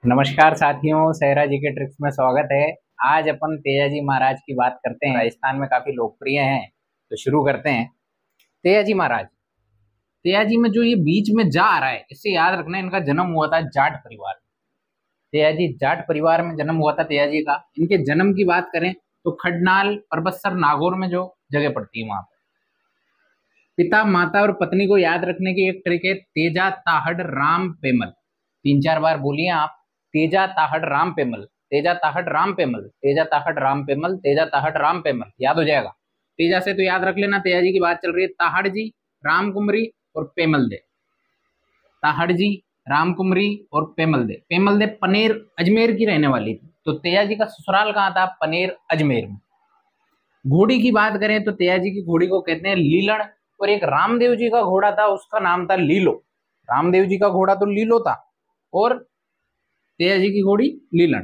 नमस्कार साथियों, सहरा जी के ट्रिक्स में स्वागत है। आज अपन तेजाजी महाराज की बात करते हैं। राजस्थान में काफी लोकप्रिय हैं, तो शुरू करते हैं। तेजाजी महाराज, तेजाजी में जो ये बीच में जा आ रहा है, इससे याद रखना इनका जन्म हुआ था जाट परिवार में। तेजाजी जाट परिवार में जन्म हुआ था तेजाजी का। इनके जन्म की बात करें तो खडनाल परबतसर नागौर में जो जगह पड़ती है वहां पर। पिता, माता और पत्नी को याद रखने की एक ट्रिक है, तेजा ताहड़ राम पेमल। 3-4 बार बोलिए आप, तेजा ताहड़ राम पेमल, तेजा ताहड़ राम पेमल, तेजा ताहड़ राम पेमल, तेजा ताहड़ राम पेमल, याद हो जाएगा। तेजा से तो याद रख लेना, तेजा जी की बात चल रही है। ताहड़ जी, राम कुमरी और पेमल दे। ताहड़ जी, राम कुमरी और पेमल दे। पेमल दे पनेर अजमेर की रहने वाली थी, तो तेजा जी का ससुराल कहाँ था? पनेर अजमेर में। घोड़ी की बात करें तो तेजा जी की घोड़ी को कहते हैं लीलड़। और एक रामदेव जी का घोड़ा था, उसका नाम था लीलो। रामदेव जी का घोड़ा तो लीलो था और तेजा जी की घोड़ी लीलड़।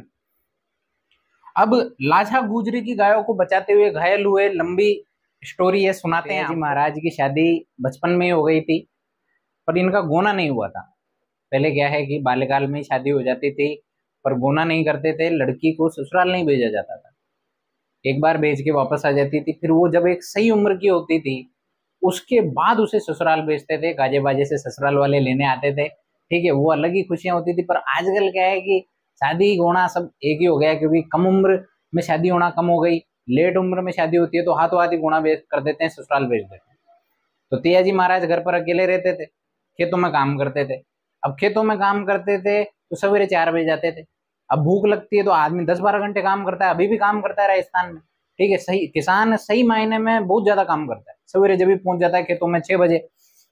अब लाछा गुजरी की गायों को बचाते हुए घायल हुए, लंबी स्टोरी है, सुनाते हैं। जी महाराज की शादी बचपन में ही हो गई थी, पर इनका गोना नहीं हुआ था। पहले क्या है कि बाल्यकाल में ही शादी हो जाती थी, पर गोना नहीं करते थे। लड़की को ससुराल नहीं भेजा जाता था, एक बार भेज के वापस आ जाती थी। फिर वो जब एक सही उम्र की होती थी, उसके बाद उसे ससुराल भेजते थे। गाजे बाजे से ससुराल वाले लेने आते थे, ठीक है, वो अलग ही खुशियां होती थी। पर आजकल क्या है कि शादी होना सब एक ही हो गया, क्योंकि कम उम्र में शादी होना कम हो गई। लेट उम्र में शादी होती है तो हाथों हाथ ही गुणा कर देते हैं, ससुराल भेज देते हैं। तो तेजाजी महाराज घर पर अकेले रहते थे, खेतों में काम करते थे। अब खेतों में काम करते थे तो सवेरे 4 बजे जाते थे। अब भूख लगती है तो आदमी 10-12 घंटे काम करता है, अभी भी काम करता है राजस्थान में, ठीक है। सही किसान सही मायने में बहुत ज्यादा काम करता है। सवेरे जब भी पहुंच जाता है खेतों में 6 बजे,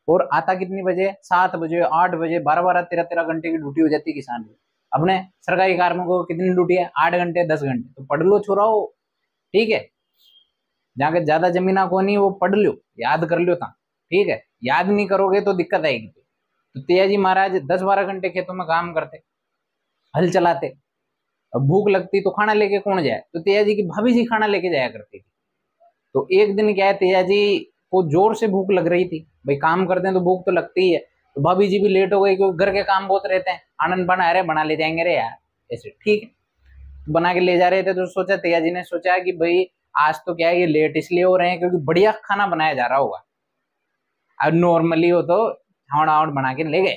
और आता कितनी बजे? 7 बजे, 8 बजे। 12-12, 13-13 घंटे की ड्यूटी हो जाती है किसान की। अपने सरकारी कार्मिकों को कितनी ड्यूटी है? 8 घंटे, 10 घंटे। तो पढ़ लो छोराओ, ठीक है। जाके ज्यादा जमीना को नहीं, वो पढ़ लो, याद कर लो था, ठीक है। याद नहीं करोगे तो दिक्कत आएगी। तो तेजाजी महाराज 10-12 घंटे खेतों में काम करते, हल चलाते। अब भूख लगती तो खाना लेके कौन जाए? तो तेजाजी की भाभी जी खाना लेके जाया करती थी। तो एक दिन क्या है, तेजाजी को जोर से भूख लग रही थी। भाई काम करते हैं तो भूख तो लगती ही है। तो भाभी जी भी लेट हो गई, क्योंकि घर के काम बहुत रहते हैं। आनंद बना रहे, बना ले जाएंगे रे यार, ऐसे, ठीक है। तो बना के ले जा रहे थे, तो सोचा, तेजाजी ने सोचा कि भाई आज तो क्या है, ये लेट इसलिए हो रहे हैं क्योंकि बढ़िया खाना बनाया जा रहा होगा। अब नॉर्मली हो तो हावड़ हावड़ बना के ले गए,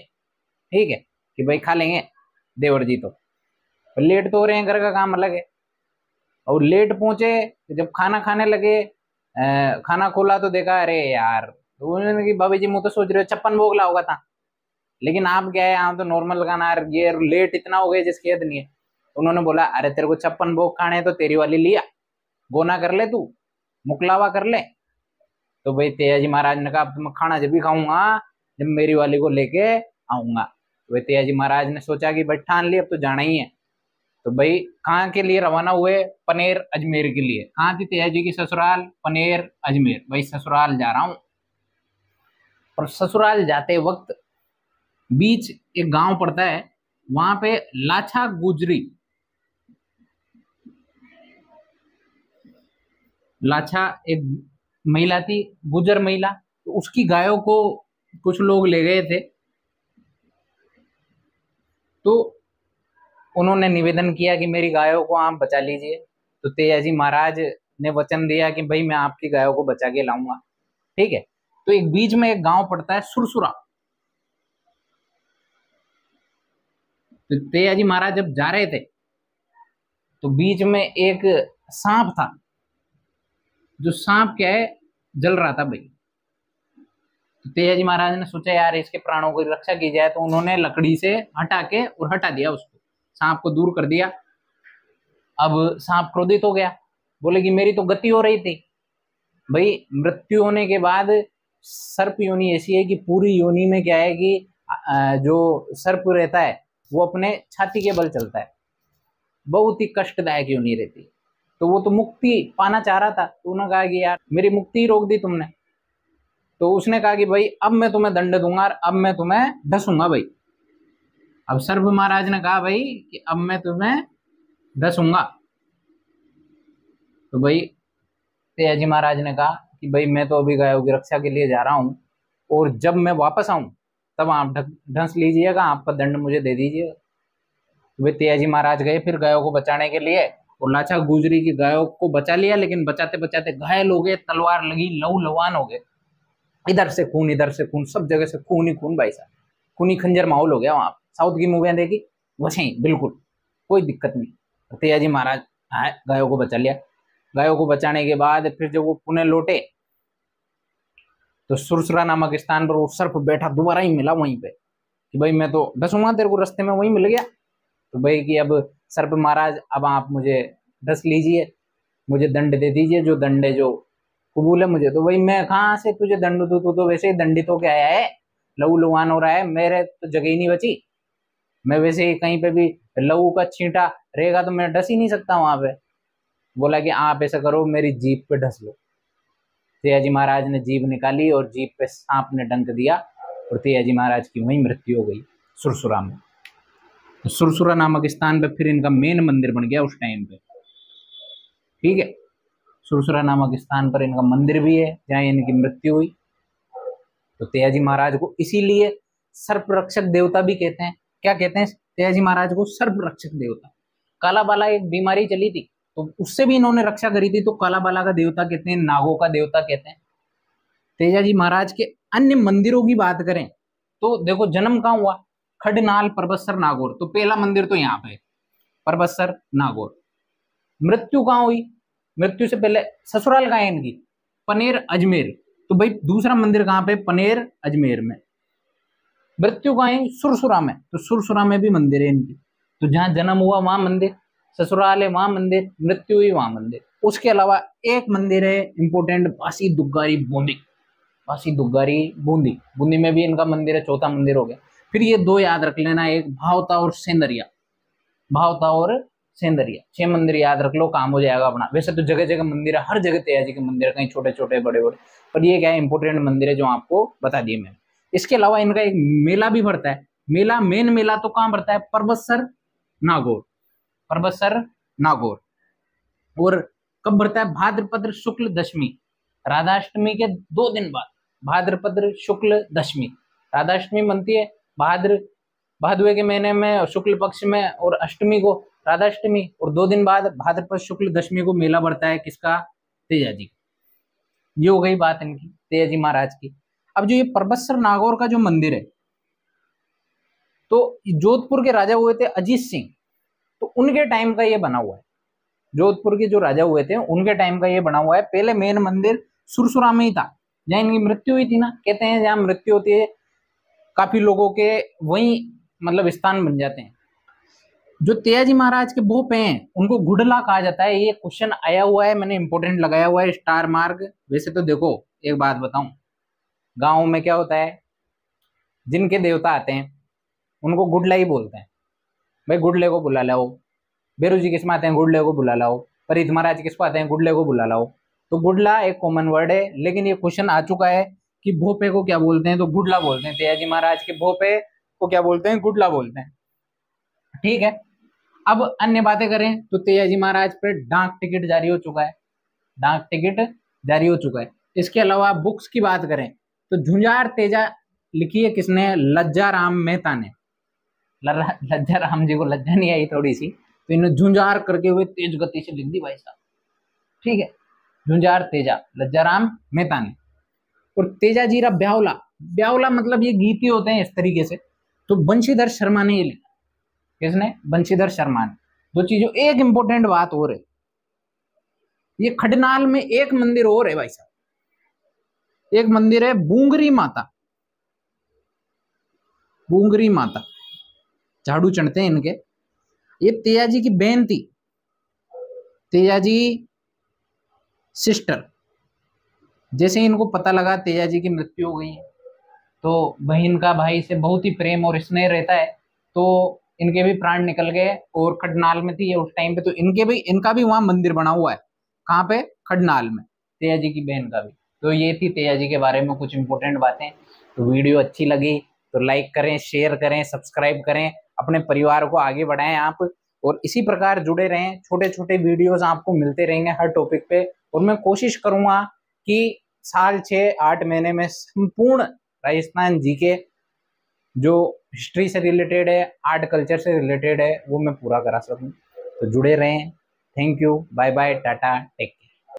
ठीक है, कि भाई खा लेंगे देवर जी। तो लेट तो हो रहे हैं, घर का काम अलग है। और लेट पहुंचे, जब खाना खाने लगे, खाना खोला तो देखा, अरे यार, तो उन्होंने कि भाभी जी, मुँह तो सोच रहे हो 56 भोग होगा था, लेकिन आप क्या है, यहाँ तो नॉर्मल खाना, ये लेट इतना हो गया जिसकी हद नहीं है। तो उन्होंने बोला, अरे तेरे को 56 भोग खाने हैं तो तेरी वाली लिया, गोना कर ले, तू मुकलावा कर ले। तो भाई तेजाजी महाराज ने कहा, अब तो मैं खाना जब भी खाऊंगा जब मेरी वाली को लेके आऊंगा। तो भाई तेजाजी महाराज ने सोचा कि भाई ठान लिया, अब तो जाना ही है। तो भाई कहाँ के लिए रवाना हुए? पनेर अजमेर के लिए। कहाँ थी तेजाजी की ससुराल? पनेर अजमेर। भाई ससुराल जा रहा हूँ। और ससुराल जाते वक्त बीच एक गांव पड़ता है, वहां पे लाछा गुजरी, लाछा एक महिला थी, गुजर महिला। तो उसकी गायों को कुछ लोग ले गए थे। तो उन्होंने निवेदन किया कि मेरी गायों को आप बचा लीजिए। तो तेजाजी महाराज ने वचन दिया कि भाई मैं आपकी गायों को बचा के लाऊंगा, ठीक है। तो एक बीच में एक गांव पड़ता है सुरसुरा। तो तेजाजी महाराज जब जा रहे थे तो बीच में एक सांप था। जो सांप क्या है, जल रहा था भाई। तो तेजाजी महाराज ने सोचा, यार इसके प्राणों की रक्षा की जाए। तो उन्होंने लकड़ी से हटा के और हटा दिया उसको, सांप को दूर कर दिया। अब सांप क्रोधित हो गया, बोले कि मेरी तो गति हो रही थी। भाई मृत्यु होने के बाद सर्प योनि ऐसी है कि पूरी योनि में क्या है कि जो सर्प रहता है वो अपने छाती के बल चलता है, बहुत ही कष्टदायक योनि रहती है। तो वो तो मुक्ति पाना चाह रहा था, तो उन्होंने कहा कि यार मेरी मुक्ति रोक दी तुमने। तो उसने कहा कि भाई अब मैं तुम्हें दंड दूंगा और अब मैं तुम्हें ढसूंगा भाई। अब सर्प महाराज ने कहा भाई कि अब मैं तुम्हें ढसूंगा। तो भाई तेजाजी महाराज ने कहा कि भाई मैं तो अभी गायों की रक्षा के लिए जा रहा हूँ, और जब मैं वापस आऊं तब आप ढंस लीजिएगा, आपका दंड मुझे दे दीजिएगा। वे तेयाजी महाराज गए फिर गायों को बचाने के लिए, और लाचा गुजरी की गायों को बचा लिया, लेकिन बचाते बचाते घायल हो गए, तलवार लगी, लहू लुहान हो गए, इधर से खून, सब जगह से खून ही खून भाई साहब, खूनी खंजर माहौल हो गया वहां। साउथ की मूवियां देखी वैसे ही बिल्कुल, कोई दिक्कत नहीं। तेयाजी महाराज गायों को बचा लिया। गायों को बचाने के बाद फिर जब वो पुणे लौटे तो सुरसुरा नामक स्थान पर वो सर्प बैठा दोबारा ही मिला वहीं पे, कि भाई मैं तो डसूंगा तेरे को, रास्ते में वहीं मिल गया। तो भाई कि अब सर्प महाराज अब आप मुझे डस लीजिए, मुझे दंड दे दीजिए, जो दंड है जो कबूल है मुझे। तो भाई मैं कहाँ से तुझे दंड दूं, तो वैसे ही दंडित होके आया है, लहू लुहान हो रहा है, मेरे तो जगह ही नहीं बची। मैं वैसे ही कहीं पे भी लहू का छींटा रहेगा तो मैं डस ही नहीं सकता वहां पे। बोला कि आप ऐसा करो, मेरी जीप पे ढस लो। तेयाजी महाराज ने जीभ निकाली और जीभ पे सांप ने डंक दिया और तेयाजी महाराज की वहीं मृत्यु हो गई सुरसुरा में। तो सुरसुरा नामक स्थान पे फिर इनका मेन मंदिर बन गया उस टाइम पे, ठीक है। सुरसुरा नामक स्थान पर इनका मंदिर भी है जहाँ इनकी मृत्यु हुई। तो तेयाजी महाराज को इसीलिए सर्प रक्षक देवता भी कहते हैं। क्या कहते हैं तेयाजी महाराज को? सर्प रक्षक देवता। काला बाला एक बीमारी चली थी तो उससे भी इन्होंने रक्षा करी थी, तो काला बाला का देवता कहते हैं, नागों का देवता कहते हैं। तेजाजी महाराज के अन्य मंदिरों की बात करें तो देखो जन्म कहाँ हुआ? खडनाल परबतसर नागौर, तो पहला मंदिर तो यहाँ पे परबतसर नागौर। मृत्यु कहाँ हुई? मृत्यु से पहले ससुराल कहाँ है इनकी? पनेर अजमेर। तो भाई दूसरा मंदिर कहाँ पे? पनेर अजमेर में। मृत्यु कहाँ है? सुरसुरा में, तो सुरसुरा में भी मंदिर है इनकी। तो जहाँ जन्म हुआ वहां मंदिर, ससुराल है वहां मंदिर, मृत्यु हुई वहां मंदिर। उसके अलावा एक मंदिर है इंपोर्टेंट, बासी दुग्गारी बूंदी। बासी दुग्गारी बूंदी, बूंदी में भी इनका मंदिर है, चौथा मंदिर हो गया। फिर ये दो याद रख लेना, एक भावता और सेंदरिया। भावता और सेंदरिया, 6 मंदिर याद रख लो, काम हो जाएगा अपना। वैसे तो जगह जगह मंदिर है, हर जगह तेयाजी के मंदिर, कहीं छोटे छोटे बड़े बड़े, पर ये क्या है इंपोर्टेंट मंदिर है जो आपको बता दिए मैंने। इसके अलावा इनका एक मेला भी भरता है। मेला, मेन मेला तो कहाँ भरता है? परबतसर नागौर, परबतसर नागौर। और कब भरता है? भाद्रपद शुक्ल दशमी, राधाष्टमी के 2 दिन बाद। भाद्रपद शुक्ल दशमी, राधाष्टमी बनती है भादवे के महीने में शुक्ल पक्ष में, और अष्टमी को राधाष्टमी, और 2 दिन बाद भाद्रपद शुक्ल दशमी को मेला भरता है किसका? तेजाजी। ये हो गई बात इनकी तेजाजी महाराज की। अब जो ये परबतसर नागौर का जो मंदिर है, तो जोधपुर के राजा हुए थे अजीत सिंह, तो उनके टाइम का ये बना हुआ है। जोधपुर के जो राजा हुए थे उनके टाइम का ये बना हुआ है। पहले मेन मंदिर सुरसुरा में ही था, जहाँ इनकी मृत्यु हुई थी ना। कहते हैं जहाँ मृत्यु होती है काफी लोगों के वहीं मतलब स्थान बन जाते हैं। जो तेयाजी महाराज के भोपे हैं उनको गुडला कहा जाता है। ये क्वेश्चन आया हुआ है, मैंने इंपोर्टेंट लगाया हुआ है स्टार मार्क। वैसे तो देखो एक बात बताऊं, गाँव में क्या होता है, जिनके देवता आते हैं उनको गुडला ही बोलते हैं। भाई गुडले को बुला लाओ, बेरू जी किस में आते हैं? गुडले को बुला लाओ। परीत महाराज किसको आते हैं? गुडले को बुला लाओ। तो गुडला एक कॉमन वर्ड है, लेकिन ये क्वेश्चन आ चुका है कि भोपे को क्या बोलते हैं? तो गुडला बोलते हैं। तेयाजी महाराज के भोपे को क्या बोलते हैं? गुडला बोलते हैं, ठीक है। अब अन्य बातें करें तो तेयाजी महाराज पे डाक टिकट जारी हो चुका है, डाक टिकट जारी हो चुका है। इसके अलावा बुक्स की बात करें तो झुंझार तेजा लिखी है किसने? लज्जा राम मेहता ने। लज्जा राम जी को लज्जा नहीं आई थोड़ी सी, तो इन्होंने झुंझार करके हुए तेज गति से लिख दी भाई साहब, ठीक है। झुंझार तेजा, लज्जाराम मेहता ने। और तेजा जीरा ब्यावला, ब्यावला मतलब ये गीति होते हैं इस तरीके से, तो बंशीधर शर्मा ने ये लिखा। किसने? बंशीधर शर्मा ने। 2 चीजों, एक इंपॉर्टेंट बात और है, ये खडनाल में एक मंदिर और है भाई साहब, एक मंदिर है बूंगरी माता। बूंगरी माता झाड़ू चढ़ते हैं इनके। ये तेयाजी की बहन थी, तेयाजी सिस्टर। जैसे इनको पता लगा तेजाजी की मृत्यु हो गई है, तो बहन का भाई से बहुत ही प्रेम और स्नेह रहता है, तो इनके भी प्राण निकल गए। और खडनाल में थी ये उस टाइम पे, तो इनका भी वहां मंदिर बना हुआ है। कहाँ पे? खडनाल में, तेजाजी की बहन का भी। तो ये थी तेजाजी के बारे में कुछ इंपोर्टेंट बातें। तो वीडियो अच्छी लगी तो लाइक करें, शेयर करें, सब्सक्राइब करें, अपने परिवार को आगे बढ़ाएं आप, और इसी प्रकार जुड़े रहें। छोटे छोटे वीडियोस आपको मिलते रहेंगे हर टॉपिक पे, और मैं कोशिश करूंगा कि साल 6-8 महीने में संपूर्ण राजस्थान जीके जो हिस्ट्री से रिलेटेड है, आर्ट कल्चर से रिलेटेड है, वो मैं पूरा करा सकूँ। तो जुड़े रहें। Thank you, bye bye, tata, take care.